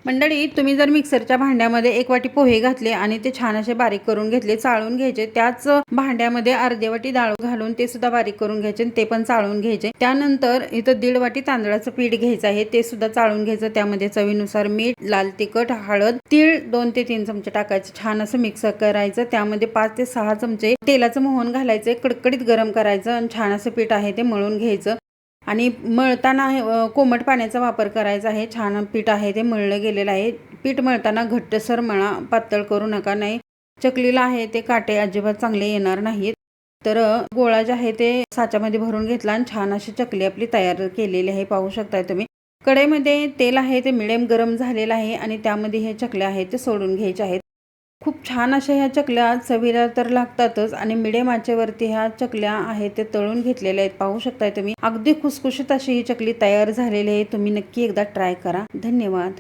मंडळी, तुम्ही जर मिक्सरच्या भांड्यामध्ये 1 वाटी पोहे घातले आणि ते छान असे बारीक करून घेतले, चाळून घ्यायचे. त्याच भांड्यामध्ये अर्धी वाटी डाळ घालून ते सुद्धा बारीक करून घ्यायचे, ते पण चाळून घ्यायचे. त्यानंतर इथं 1.5 वाटी तांदळाचं पीठ घ्यायचं आहे, ते सुद्धा चाळून घ्यायचं. त्यामध्ये चवीनुसार मीठ, लाल तिखट, हळद, तीळ 2 ते 3 चमचे टाकायचे. छान असं मिक्स करायचं. त्यामध्ये 5 ते 6 चमचे तेलाचं मोहन घालायचं, कडकडीत गरम करायचं आणि छान असं पीठ आहे ते मळून घ्यायचं. आणि मळताना कोमट पाण्याचा वापर करायचा आहे. छान पीठ आहे ते मळलं गेलेलं आहे. पीठ मळताना घट्टसर मळा, पातळ करू नका, नाही चकलीला आहे ते काटे अजिबात चांगले येणार नाहीत. तर गोळा जे आहे ते साच्यामध्ये भरून घेतला आणि छान अशी चकली आपली तयार केलेली आहे, पाहू शकताय तुम्ही. कढईमध्ये तेल आहे ते मिडियम गरम झालेलं आहे आणि त्यामध्ये हे चकल्या आहेत ते सोडून घ्यायचे आहेत. खूप छान अशा ह्या चकल्या चवीला तर लागतातच आणि मिडियम आचेवरती ह्या चकल्या आहेत ते तळून घेतलेल्या आहेत, पाहू शकताय तुम्ही. अगदी खुसखुशीत अशी ही चकली तयार झालेली आहे. तुम्ही नक्की एकदा ट्राय करा. धन्यवाद.